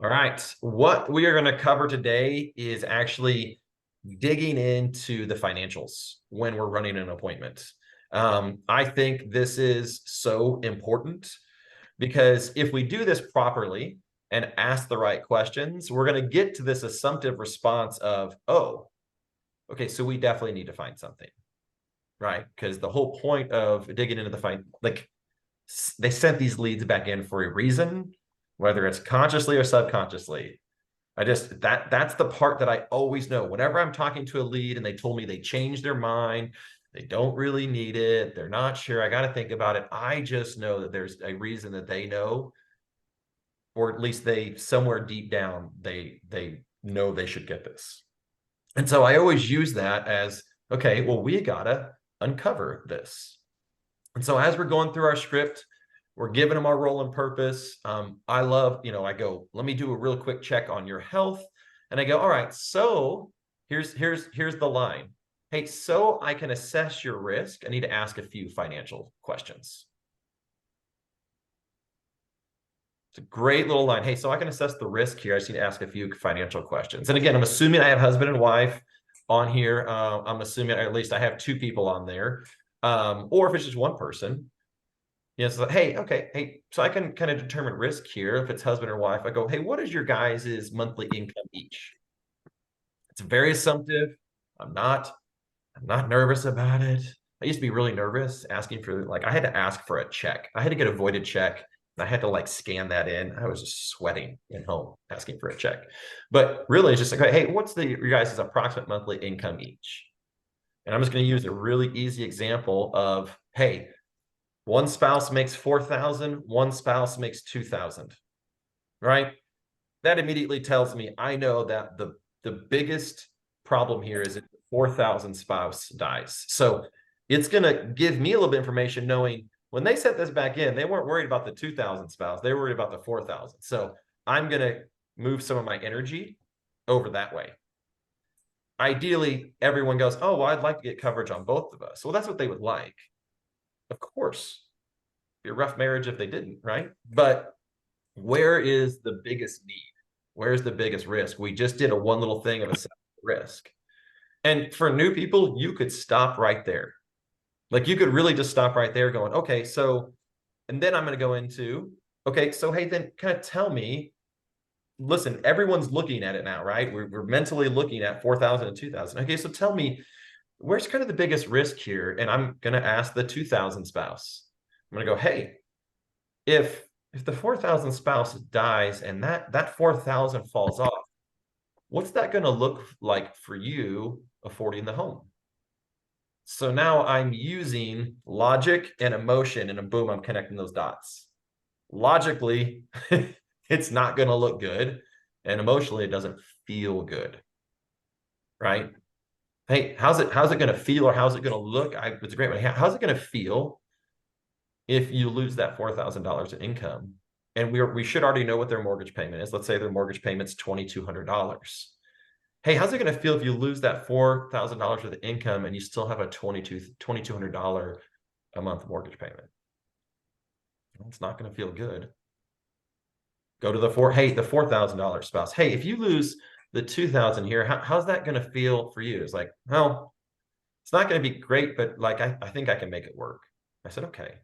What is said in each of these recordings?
All right. What we are going to cover today is actually digging into the financials when we're running an appointment. I think this is so important because if we do this properly and ask the right questions, we're going to get to this assumptive response of, oh, okay, so we definitely need to find something, right? Because the whole point of digging into they sent these leads back in for a reason, whether it's consciously or subconsciously. That's the part that I always know. Whenever I'm talking to a lead and they told me they changed their mind, they don't really need it, they're not sure, I got to think about it. I just know that there's a reason that they know, or at least they somewhere deep down, they know they should get this. And so I always use that as, okay, well, we gotta uncover this. And so as we're going through our script, we're giving them our role and purpose. I love, I go, let me do a real quick check on your health. And I go, all right, so here's the line. Hey, so I can assess your risk, I need to ask a few financial questions. It's a great little line. Hey, so I can assess the risk here. I just need to ask a few financial questions. And again, I'm assuming I have husband and wife on here. I'm assuming at least I have two people on there. Or if it's just one person, so hey, okay, hey, so I can kind of determine risk here. If it's husband or wife, I go, hey, what is your guys' monthly income each? It's very assumptive. I'm not nervous about it. I used to be really nervous asking for, I had to ask for a check. I had to get a voided check. I had to scan that in. I was just sweating at home asking for a check. But really, it's just like, hey, what's your guys' approximate monthly income each? And I'm just going to use a really easy example of, hey, one spouse makes 4,000, one spouse makes 2,000, right? That immediately tells me I know that the biggest problem here is if the 4,000 spouse dies. So it's going to give me a little bit of information knowing when they set this back in, they weren't worried about the 2,000 spouse. They were worried about the 4,000. So I'm going to move some of my energy over that way. Ideally, everyone goes, oh, well, I'd like to get coverage on both of us. Well, that's what they would like. Of course, it'd be a rough marriage if they didn't, right? But where is the biggest need? Where's the biggest risk? We just did a one little thing of assessing risk. And for new people, you could stop right there. You could really just stop right there going, okay, so, and then I'm going to go into, okay, so hey, then kind of tell me, listen, everyone's looking at it now, right? We're mentally looking at 4,000 and 2,000. Okay, so tell me, where's kind of the biggest risk here? And I'm going to ask the 2,000 spouse. I'm going to go, hey, if the 4,000 spouse dies and that 4,000 falls off, what's that going to look like for you affording the home? So now I'm using logic and emotion, and boom, I'm connecting those dots. Logically, it's not going to look good, and emotionally, it doesn't feel good, right? Hey, how's it going to feel, or how's it going to look? It's a great one. How's it going to feel if you lose that $4,000 in income? And we should already know what their mortgage payment is. Let's say their mortgage payment's $2,200. Hey, how's it going to feel if you lose that $4,000 worth of income and you still have a $2,200 a month mortgage payment? Well, it's not going to feel good. Go to the $4,000 spouse. Hey, if you lose the 2,000 here, how's that going to feel for you? It's like, well, it's not going to be great, but I think I can make it work. I said, okay.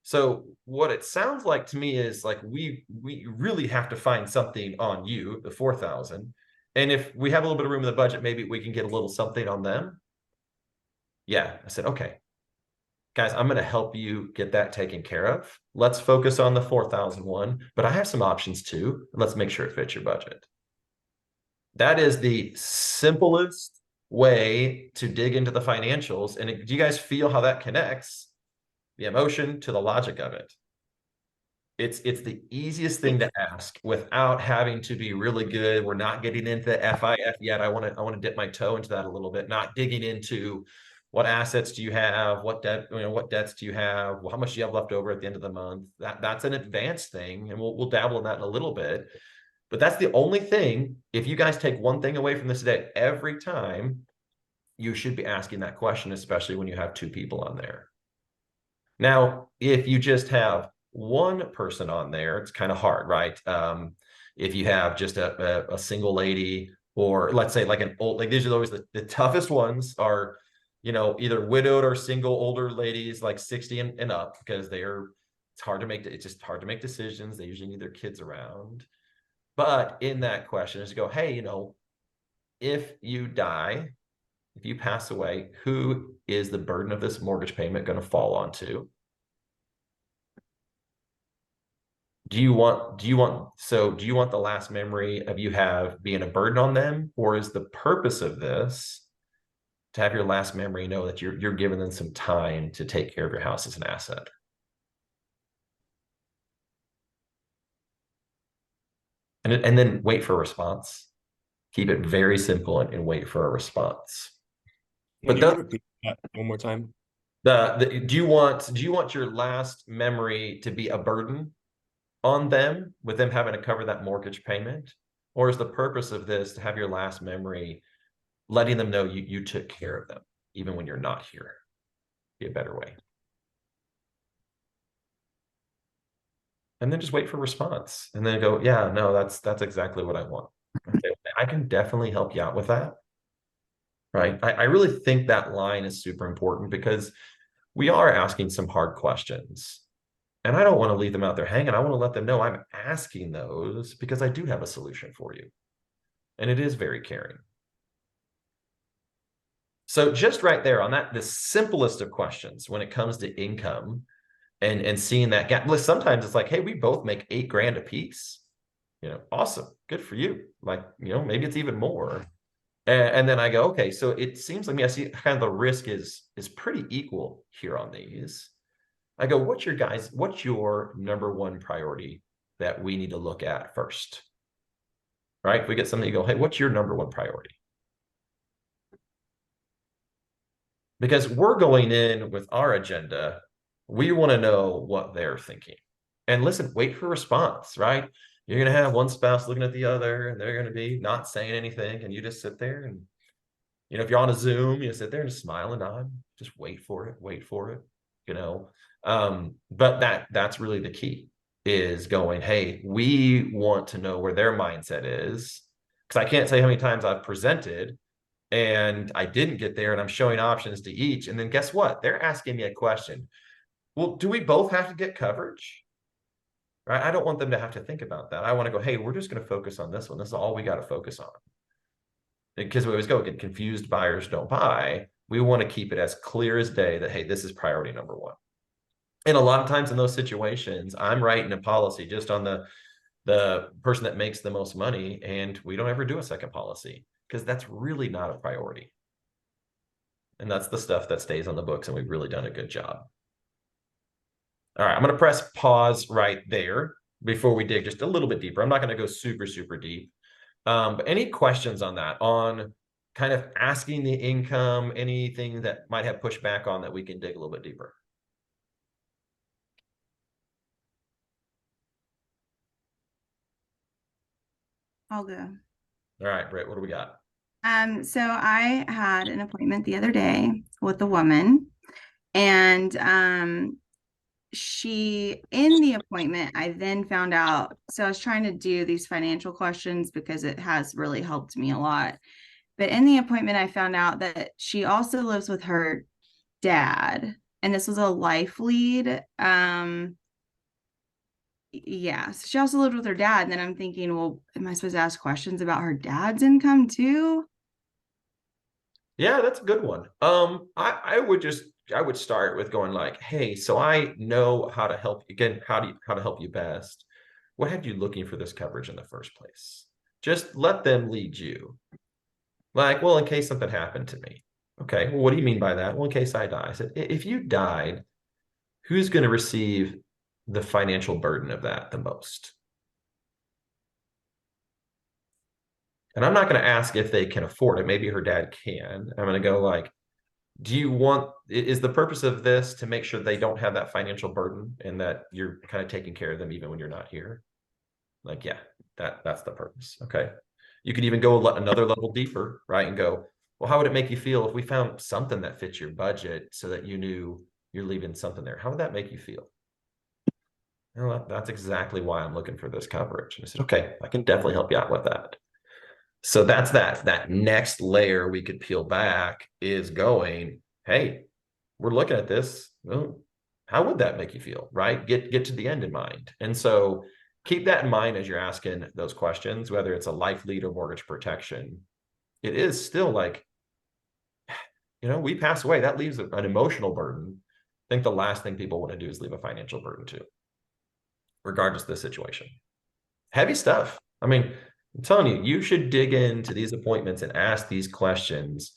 So what it sounds like to me is we really have to find something on you, the 4,000. And if we have a little bit of room in the budget, maybe we can get a little something on them. Yeah. I said, okay, guys, I'm going to help you get that taken care of. Let's focus on the 4,001, but I have some options too. Let's make sure it fits your budget. That is the simplest way to dig into the financials. And do you guys feel how that connects the emotion to the logic of it? It's the easiest thing to ask without having to be really good. We're not getting into FIF yet. I want to dip my toe into that a little bit, not digging into what assets do you have, what debts do you have, how much do you have left over at the end of the month. That's an advanced thing, and we'll dabble in that in a little bit. But that's the only thing. If you guys take one thing away from this today, every time you should be asking that question, especially when you have two people on there. Now, if you just have one person on there, it's kind of hard, right? if you have just a single lady, or let's say like an old, like these are always the toughest ones are, either widowed or single older ladies like 60 and up, because it's just hard to make decisions. They usually need their kids around. But in that question is to go, hey, if you die, if you pass away, who is the burden of this mortgage payment going to fall onto? Do you want the last memory of you have being a burden on them, or is the purpose of this to have your last memory know that you're giving them some time to take care of your house as an asset? And then wait for a response. Keep it very simple and wait for a response. Can But you repeat that one more time? do you want your last memory to be a burden on them, with them having to cover that mortgage payment? Or is the purpose of this to have your last memory letting them know you took care of them, even when you're not here? Be a better way. And then just wait for response, and then go, yeah, no, that's exactly what I want. Okay, I can definitely help you out with that. Right. I really think that line is super important, because we are asking some hard questions. And I don't want to leave them out there hanging. I want to let them know I'm asking those because I do have a solution for you. And it is very caring. So just right there on that, the simplest of questions when it comes to income and seeing that gap. Sometimes it's like, hey, we both make $8,000 a piece. Awesome. Good for you. Like, maybe it's even more. And then I go, okay, so it seems like me, I see kind of the risk is pretty equal here on these. I go, what's your number one priority that we need to look at first? Right? If we get something, you go, hey, what's your number one priority? Because we're going in with our agenda. We want to know what they're thinking. And listen, wait for response, right? You're going to have one spouse looking at the other, and they're going to be not saying anything. And you just sit there and, if you're on a Zoom, you sit there and just smile and nod, just wait for it, but that's really the key, is going, hey, we want to know where their mindset is. Because I can't tell you how many times I've presented and I didn't get there, and I'm showing options to each. And then guess what? They're asking me a question. Well, do we both have to get coverage? Right? I don't want them to have to think about that. I want to go, hey, we're just going to focus on this one. This is all we got to focus on. Because we always go, get confused buyers don't buy. We want to keep it as clear as day that, hey, this is priority number one. And a lot of times in those situations, I'm writing a policy just on the person that makes the most money, and we don't ever do a second policy because that's really not a priority. And that's the stuff that stays on the books, and we've really done a good job. All right, I'm going to press pause right there before we dig just a little bit deeper. I'm not going to go super, super deep. But any questions on that, on kind of asking the income, anything that might have pushback on that we can dig a little bit deeper? I'll go. All right, Britt, what do we got? So I had an appointment the other day with a woman, and she, in the appointment, I then found out, so I was trying to do these financial questions because it has really helped me a lot. But in the appointment, I found out that she also lives with her dad, and this was a life lead. Yeah, so she also lived with her dad, and then I'm thinking, well, am I supposed to ask questions about her dad's income too? Yeah, that's a good one. I would start with going like, hey, so I know how to help you. Again, how to help you best. What had you looking for this coverage in the first place? Just let them lead you. Like, well, in case something happened to me. Okay, well, what do you mean by that? Well, in case I die. I said, if you died, who's going to receive the financial burden of that the most? And I'm not going to ask if they can afford it. Maybe her dad can. I'm going to go like, is the purpose of this to make sure they don't have that financial burden and that you're kind of taking care of them even when you're not here? Like, yeah, that's the purpose. Okay. You could even go another level deeper, right? And go, well, how would it make you feel if we found something that fits your budget so that you knew you're leaving something there? How would that make you feel? "Well, that's exactly why I'm looking for this coverage." And I said, "Okay, I can definitely help you out with that." So that's that next layer we could peel back is going, hey, we're looking at this. Well, how would that make you feel? Right? Get to the end in mind. And so keep that in mind as you're asking those questions, whether it's a life lead or mortgage protection. It is still like, we pass away. That leaves an emotional burden. I think the last thing people want to do is leave a financial burden too, regardless of the situation. Heavy stuff. I mean, I'm telling you, you should dig into these appointments and ask these questions.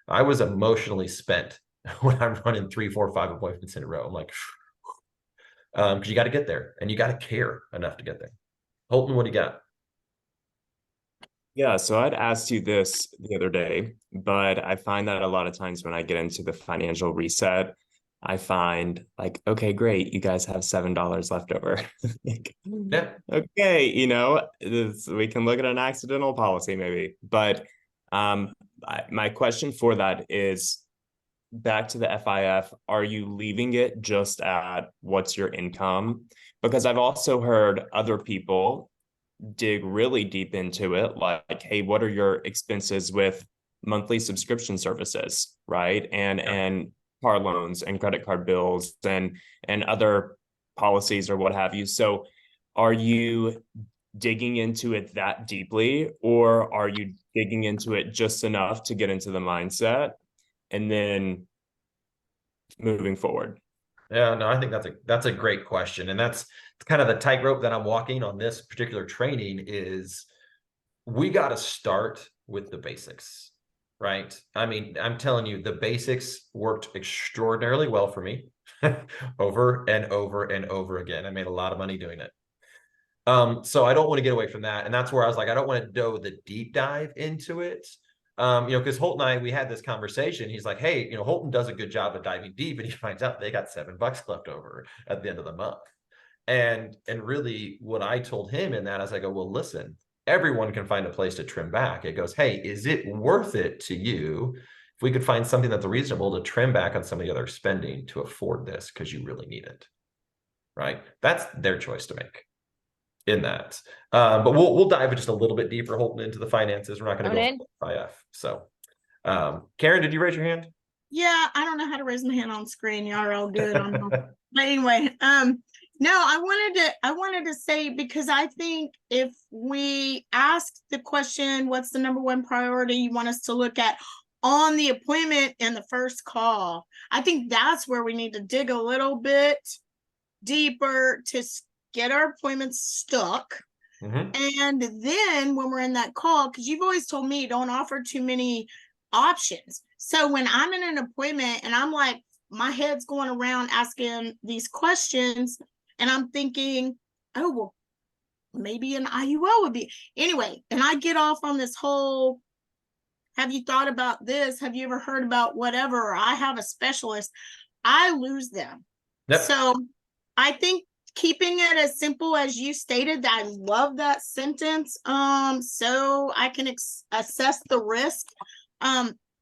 I was emotionally spent when I'm running 3, 4, 5 appointments in a row. I'm like, because you got to get there and you got to care enough to get there. Holton, what do you got? Yeah, so I'd asked you this the other day, but I find that a lot of times when I get into the financial reset, I find like, okay, great, you guys have $7 left over. Like, Yeah. okay, we can look at an accidental policy maybe. But my question for that is back to the FIF, are you leaving it just at what's your income? Because I've also heard other people dig really deep into it, like, hey, what are your expenses with monthly subscription services, right? And car loans and credit card bills and other policies or what have you. So are you digging into it that deeply, or are you digging into it just enough to get into the mindset and then moving forward? Yeah, no, I think that's a great question. And that's kind of the tightrope that I'm walking on this particular training is we got to start with the basics, right? I mean, I'm telling you, the basics worked extraordinarily well for me over and over and over again. I made a lot of money doing it. So I don't want to get away from that. And that's where I was like, I don't want to do the deep dive into it. Because Holton and I, we had this conversation. He's like, hey, Holton does a good job of diving deep, and he finds out they got $7 left over at the end of the month. And really what I told him in that is I go, well, listen, everyone can find a place to trim back. It goes, hey, is it worth it to you if we could find something that's reasonable to trim back on some of the other spending to afford this because you really need it, right? That's their choice to make in that. But we'll dive just a little bit deeper, Holton, into the finances. We're not going to go full IF. So, Karen, did you raise your hand? Yeah, I don't know how to raise my hand on screen. Y'all are all good on my. But anyway, no, I wanted to say, because I think if we ask the question, what's the number one priority you want us to look at on the appointment in the first call, I think that's where we need to dig a little bit deeper to get our appointments stuck. And then when we're in that call, because you've always told me don't offer too many options. So when I'm in an appointment and I'm like, my head's going around asking these questions, and I'm thinking, oh, well, maybe an IUL would be. Anyway, and I get off on this whole, have you thought about this? Have you ever heard about whatever? Or I have a specialist. I lose them. Yep. So I think keeping it as simple as you stated, I love that sentence. So I can assess the risk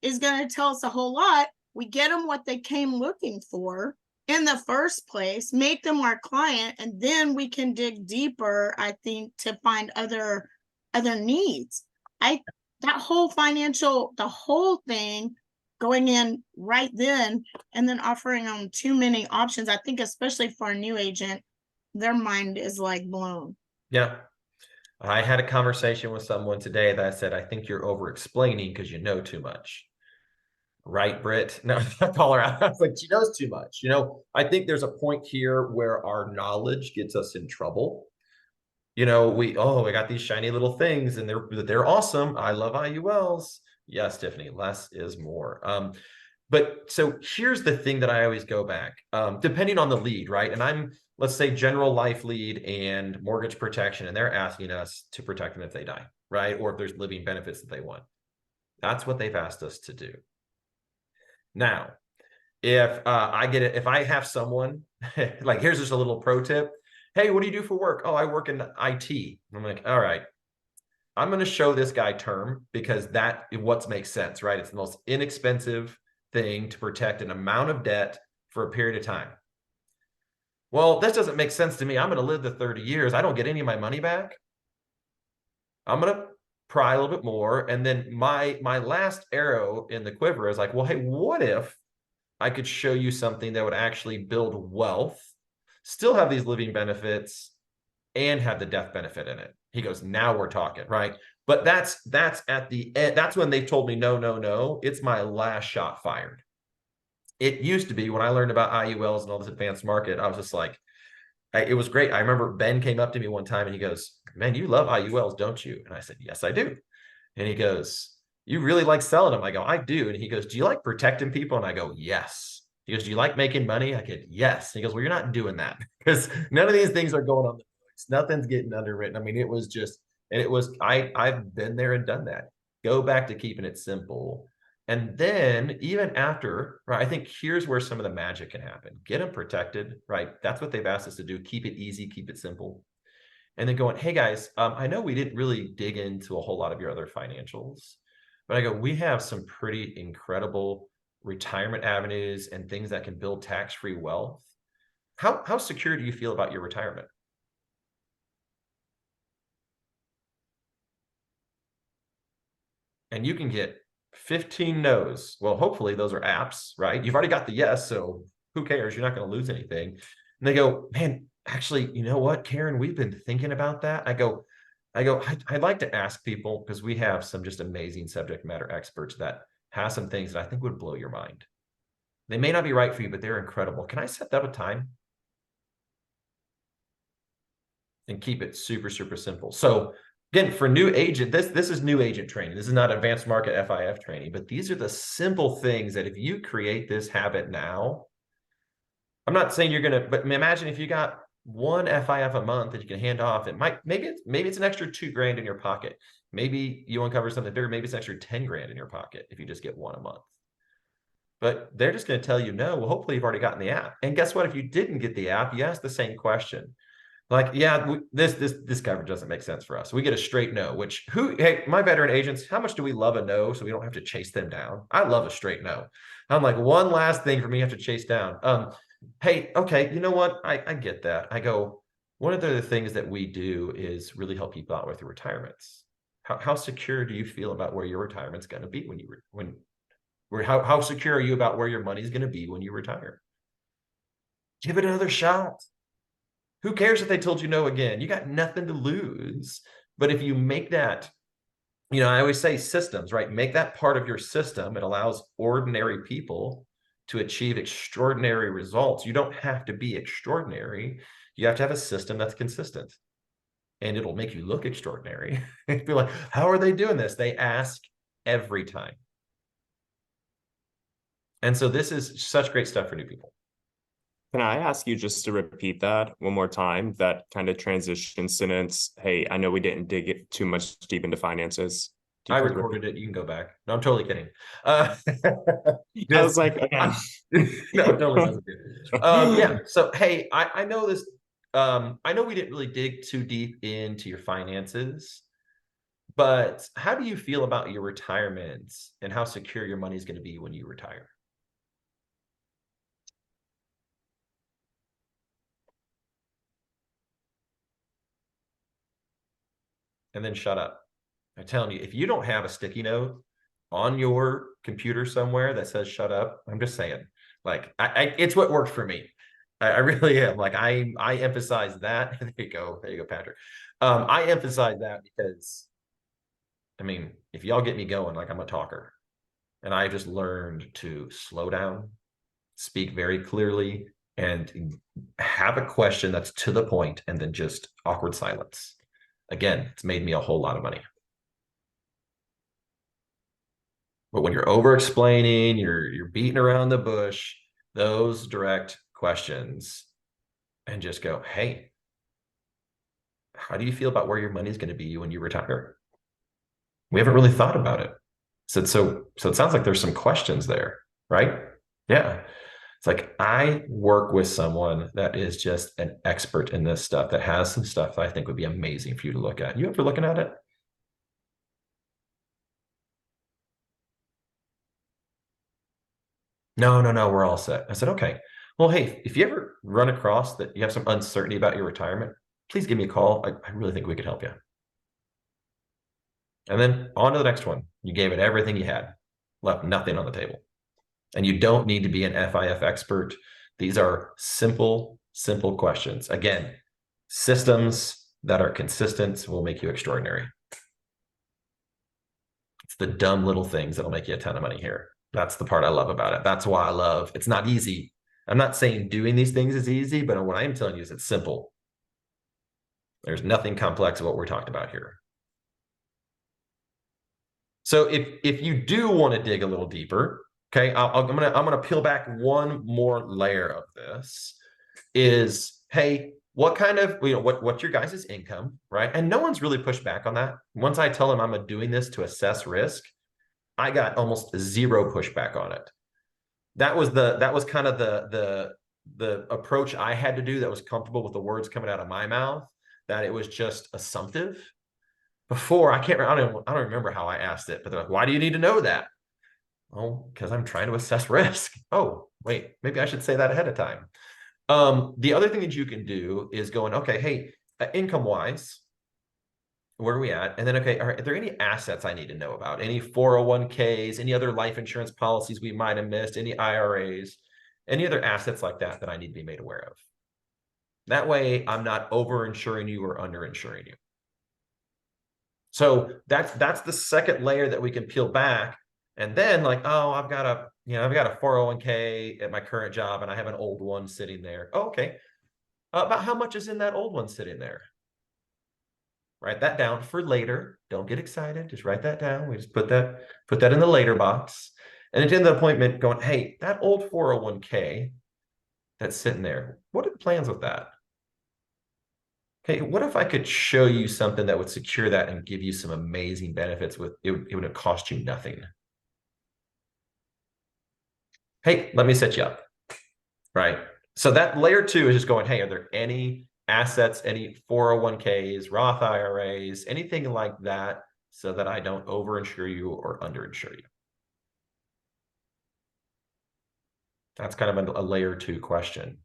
is going to tell us a whole lot. We get them what they came looking for in the first place, make them our client, and then we can dig deeper, I think, to find other needs. That whole the whole thing going in right then and then offering them too many options, I think, especially for a new agent, their mind is like blown. Yeah. I had a conversation with someone today that I said, I think you're over explaining because you know too much. Right, Britt? No, I call her out. I was like, she knows too much. I think there's a point here where our knowledge gets us in trouble. We got these shiny little things and they're awesome. I love IULs. Yes, Tiffany, less is more. But so here's the thing that I always go back, depending on the lead, right? And let's say general life lead and mortgage protection, and they're asking us to protect them if they die, right? Or if there's living benefits that they want. That's what they've asked us to do. Now, if if I have someone like, here's just a little pro tip. Hey, what do you do for work? Oh, I work in IT. I'm like, all right, I'm going to show this guy term because that what makes sense, right? It's the most inexpensive thing to protect an amount of debt for a period of time. Well, this doesn't make sense to me. I'm going to live the 30 years. I don't get any of my money back. I'm going to pry a little bit more. And then my last arrow in the quiver is like, well, hey, what if I could show you something that would actually build wealth, still have these living benefits, and have the death benefit in it? He goes, now we're talking, right? But that's at the end. That's when they've told me, no, no, no. It's my last shot fired. It used to be when I learned about IULs and all this advanced market, I was just like, it was great. I remember Ben came up to me one time and he goes, man, you love IULs, don't you? And I said, yes, I do. And he goes, you really like selling them? I go, I do. And he goes, do you like protecting people? And I go, yes. He goes, do you like making money? I get, yes. He goes, well, you're not doing that because none of these things are going on the books. Nothing's getting underwritten. I mean, it was just, and it was, I've been there and done that. Go back to keeping it simple. And then even after, right, I think here's where some of the magic can happen. Get them protected, right? That's what they've asked us to do. Keep it easy, keep it simple. And then going, hey guys, I know we didn't really dig into a whole lot of your other financials, but I go, we have some pretty incredible retirement avenues and things that can build tax-free wealth. How secure do you feel about your retirement? And you can get 15 no's. Well, hopefully those are apps, right? You've already got the yes, so who cares? You're not going to lose anything. And they go, man, actually, you know what, Karen, we've been thinking about that. I'd like to ask people, because we have some just amazing subject matter experts that have some things that I think would blow your mind. They may not be right for you, but they're incredible. Can I set up a time? And keep it super, super simple. So again, for new agent, this is new agent training. This is not advanced market FIF training, but these are the simple things that if you create this habit now, I'm not saying you're gonna, but imagine if you got one FIF a month that you can hand off, it might, maybe it's an extra $2,000 in your pocket. Maybe you uncover something bigger, maybe it's an extra 10 grand in your pocket if you just get one a month. But they're just going to tell you no. Well, hopefully you've already gotten the app. And guess what? If you didn't get the app, you ask the same question. Like, yeah, this coverage doesn't make sense for us. We get a straight no, which hey, my veteran agents, how much do we love a no so we don't have to chase them down? I love a straight no. I'm like, one last thing for me to have to chase down. Hey, okay, you know what? I get that. I go, one of the things that we do is really help people out with your retirements. How secure do you feel about where your retirement's going to be how secure are you about where your money's going to be when you retire? Give it another shot. Who cares if they told you no again? You got nothing to lose. But if you make that, I always say systems, right? Make that part of your system. It allows ordinary people to achieve extraordinary results. You don't have to be extraordinary. You have to have a system that's consistent. And it'll make you look extraordinary. Be like, how are they doing this? They ask every time. And so this is such great stuff for new people. Can I ask you just to repeat that one more time? That kind of transition sentence. Hey, I know we didn't dig it too much deep into finances. I recorded it. You can go back. No, I'm totally kidding. I was like, okay. No, totally sounds good. Yeah. So, hey, I know this. I know we didn't really dig too deep into your finances, but how do you feel about your retirement and how secure your money is going to be when you retire? And then shut up. I'm telling you, if you don't have a sticky note on your computer somewhere that says shut up, I'm just saying, like, it's what worked for me. I really am. Like, I emphasize that. There you go, Patrick. I emphasize that because, I mean, if y'all get me going, like, I'm a talker, and I just learned to slow down, speak very clearly, and have a question that's to the point, and then just awkward silence. Again, it's made me a whole lot of money. But when you're over explaining, you're beating around the bush, those direct questions, and just go, hey, how do you feel about where your money's going to be when you retire? We haven't really thought about it. So it sounds like there's some questions there, right? Yeah. It's like, I work with someone that is just an expert in this stuff, that has some stuff that I think would be amazing for you to look at. You ever looking at it? No, we're all set. I said, okay, Well, hey, if you ever run across that you have some uncertainty about your retirement, please give me a call. I really think we could help you. And then on to the next one. You gave it everything you had, left nothing on the table. And you don't need to be an FIF expert. These are simple, simple questions. Again, systems that are consistent will make you extraordinary. It's the dumb little things that'll make you a ton of money here. That's the part I love about it. That's why I love, it's not easy. I'm not saying doing these things is easy, but what I am telling you is it's simple. There's nothing complex about what we're talking about here. So if you do want to dig a little deeper, okay, I'm gonna peel back one more layer of this. Is, hey, what kind of, what's your guys' income, right? And no one's really pushed back on that. Once I tell them I'm doing this to assess risk, I got almost zero pushback on it. That was kind of the approach I had to do that was comfortable with the words coming out of my mouth, that it was just assumptive. Before, I don't remember how I asked it, but they're like, why do you need to know that? Oh, because I'm trying to assess risk. Oh, wait, maybe I should say that ahead of time. The other thing that you can do is going, okay, hey, income wise, where are we at? And then, okay, are there any assets I need to know about? Any 401ks, any other life insurance policies we might have missed, any IRAs, any other assets like that that I need to be made aware of? That way I'm not over-insuring you or under-insuring you. So that's the second layer that we can peel back. And then like, oh, I've got a 401k at my current job and I have an old one sitting there. Oh, okay. About how much is in that old one sitting there? Write that down for later. Don't get excited. Just write that down. We just put that in the later box. And at the end of the appointment going, hey, that old 401k that's sitting there, what are the plans with that? Hey, what if I could show you something that would secure that and give you some amazing benefits with it would cost you nothing? Hey, let me set you up, right? So that layer 2 is just going, hey, are there any assets, any 401ks, Roth IRAs, anything like that, so that I don't overinsure you or underinsure you? That's kind of a layer 2 question.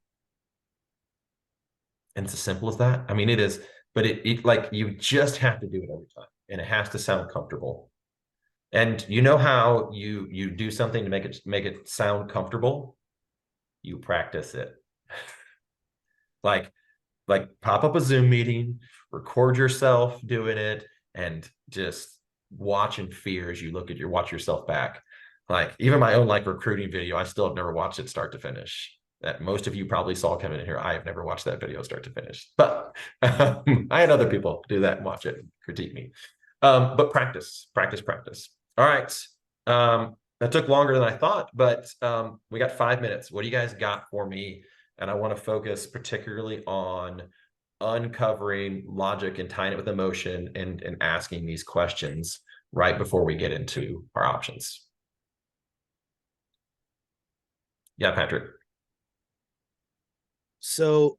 And it's as simple as that. I mean, it is, but it like you just have to do it every time, and it has to sound comfortable. And you know how you do something to make it sound comfortable? You practice it. like pop up a Zoom meeting, record yourself doing it, and just watch in fear as you watch yourself back. Like even my own recruiting video, I still have never watched it start to finish. That most of you probably saw coming in here. I have never watched that video start to finish, but I had other people do that and watch it and critique me. But practice. All right. That took longer than I thought, but we got 5 minutes. What do you guys got for me? And I want to focus particularly on uncovering logic and tying it with emotion and asking these questions right before we get into our options. Yeah, Patrick. So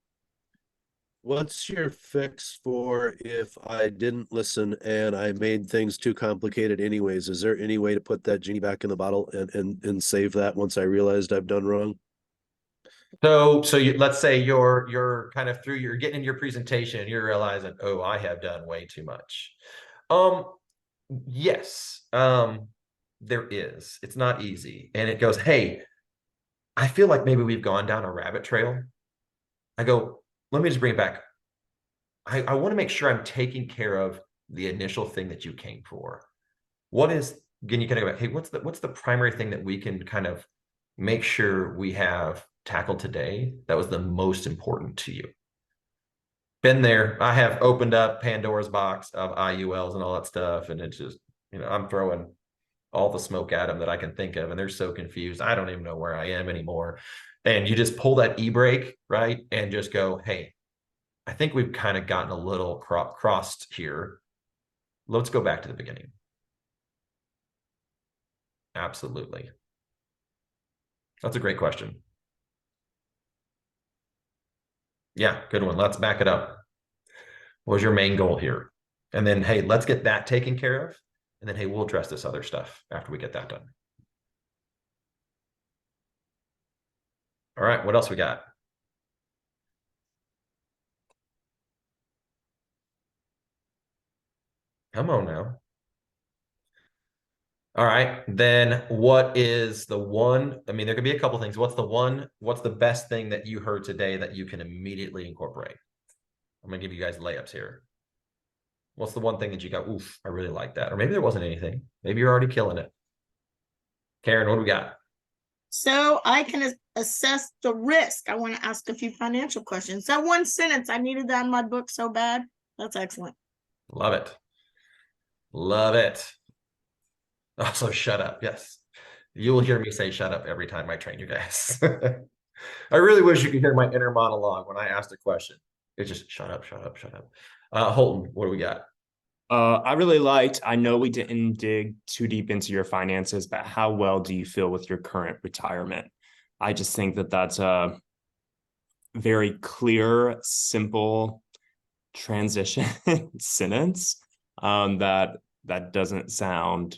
what's your fix for if I didn't listen and I made things too complicated anyways? Is there any way to put that genie back in the bottle and save that once I realized I've done wrong? So let's say you're kind of you're getting in your presentation and you're realizing, oh, I have done way too much. Yes, there is. It's not easy. And it goes, hey, I feel like maybe we've gone down a rabbit trail. I go, let me just bring it back. I want to make sure I'm taking care of the initial thing that you came for. What is, again, you kind of go back, hey, what's the primary thing that we can kind of make sure we have tackled today that was the most important to you? Been there. I have opened up Pandora's box of IULs and all that stuff, and it's just, I'm throwing all the smoke at them that I can think of, and they're so confused. I don't even know where I am anymore. And you just pull that e-brake, right? And just go, hey, I think we've kind of gotten a little crossed here. Let's go back to the beginning. Absolutely. That's a great question. Yeah, good one. Let's back it up. What was your main goal here? And then, hey, let's get that taken care of. And then, hey, we'll address this other stuff after we get that done. All right, what else we got? Come on now. All right, then what is the one? I mean, there could be a couple things. What's the best thing that you heard today that you can immediately incorporate? I'm gonna give you guys layups here. What's the one thing that you got? Oof, I really like that. Or maybe there wasn't anything. Maybe you're already killing it. Karen, what do we got? So I can assess the risk. I want to ask a few financial questions. That one sentence, I needed that in my book so bad. That's excellent. Love it. Love it. Also, shut up. Yes. You will hear me say shut up every time I train you guys. I really wish you could hear my inner monologue when I asked a question. It's just shut up, shut up, shut up. Holton, what do we got? I really liked, I know we didn't dig too deep into your finances, but how well do you feel with your current retirement? I just think that that's a very clear, simple transition sentence that doesn't sound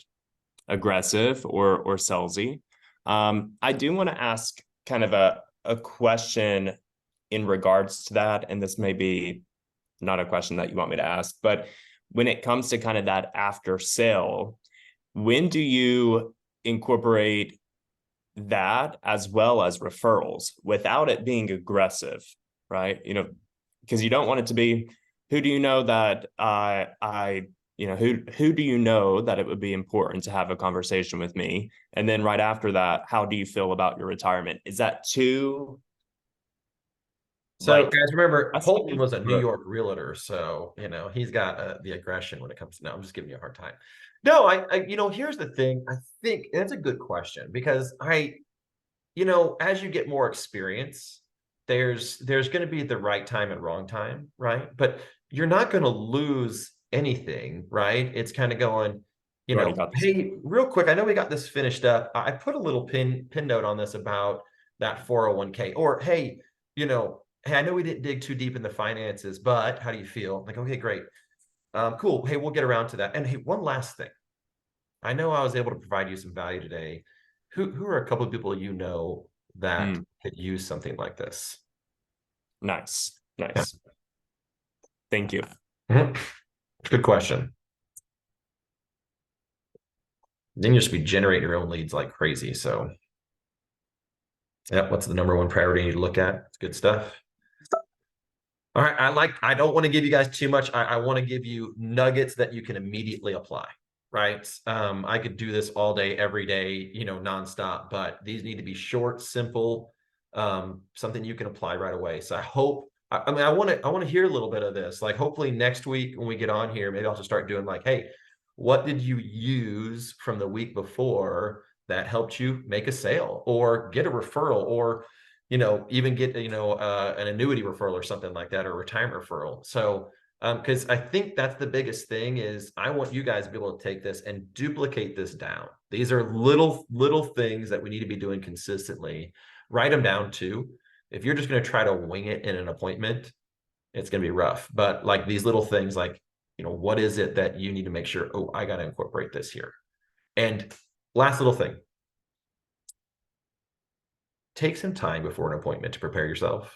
aggressive or salesy. I do want to ask kind of a question in regards to that, and this may be not a question that you want me to ask, but when it comes to kind of that after sale, when do you incorporate that as well as referrals without it being aggressive, right? You know, because you don't want it to be, who do you know that who do you know that it would be important to have a conversation with me? And then right after that, how do you feel about your retirement? Is that too? So, Like, guys, remember, that's Holton was a New right. York realtor, so he's got the aggression when it comes to. No, I'm just giving you a hard time. No, here's the thing. I think that's a good question because as you get more experience, there's going to be the right time and wrong time, right? But you're not going to lose anything, right? It's kind of going, You already got this. hey, real quick, I know we got this finished up. I put a little pin note on this about that 401k, or hey, hey, I know we didn't dig too deep in the finances, but how do you feel? Like, okay, great. Cool. Hey, we'll get around to that. And hey, one last thing. I know I was able to provide you some value today. Who are a couple of people that could use something like this? Nice. Thank you. Mhm. Good question. Then you just be generating your own leads like crazy. So, yeah, what's the number one priority you need to look at? It's good stuff. All right. I don't want to give you guys too much. I want to give you nuggets that you can immediately apply, right? I could do this all day, every day, nonstop, but these need to be short, simple, something you can apply right away. So I want to hear a little bit of this. Like, hopefully next week when we get on here, maybe I'll just start doing like, hey, what did you use from the week before that helped you make a sale or get a referral, or even get an annuity referral or something like that, or a retirement referral? So because I think that's the biggest thing is I want you guys to be able to take this and duplicate this down. These are little things that we need to be doing consistently. Write them down too. If you're just going to try to wing it in an appointment, it's going to be rough. But like these little things, like, what is it that you need to make sure, oh, I got to incorporate this here. And last little thing, take some time before an appointment to prepare yourself.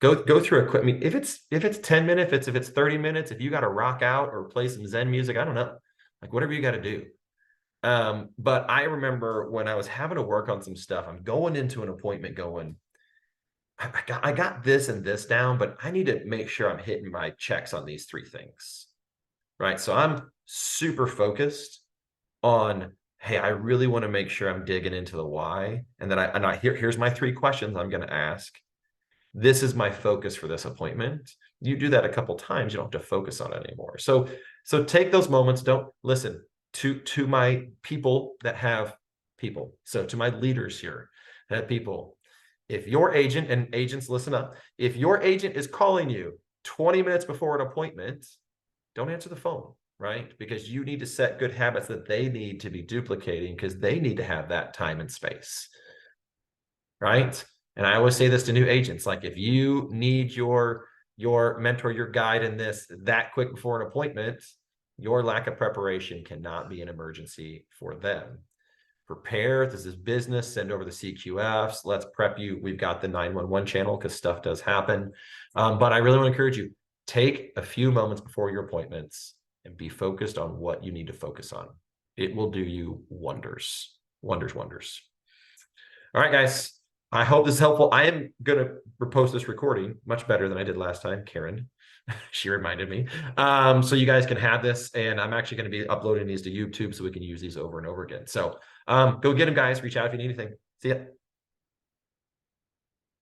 Go through a quick, I mean, if it's 10 minutes, if it's 30 minutes, if you got to rock out or play some Zen music, I don't know, like whatever you got to do. But I remember when I was having to work on some stuff, I'm going into an appointment going, I got this and this down, but I need to make sure I'm hitting my checks on these three things, right? So I'm super focused on, hey, I really want to make sure I'm digging into the why. And then here's my three questions I'm going to ask. This is my focus for this appointment. You do that a couple times, you don't have to focus on it anymore. So take those moments. Don't listen to my people that have people. So to my leaders here that have people, if your agent, and agents listen up, if your agent is calling you 20 minutes before an appointment, don't answer the phone, right? Because you need to set good habits that they need to be duplicating, because they need to have that time and space, right? And I always say this to new agents, like if you need your mentor, your guide in this that quick before an appointment, your lack of preparation cannot be an emergency for them. prepare. This is business. Send over the CQFs. Let's prep you. We've got the 911 channel because stuff does happen. But I really want to encourage you, take a few moments before your appointments and be focused on what you need to focus on. It will do you wonders, wonders, wonders. All right, guys. I hope this is helpful. I am going to repost this recording much better than I did last time, Karen. She reminded me. So you guys can have this, and I'm actually going to be uploading these to YouTube so we can use these over and over again. So go get them, guys. Reach out if you need anything. See ya.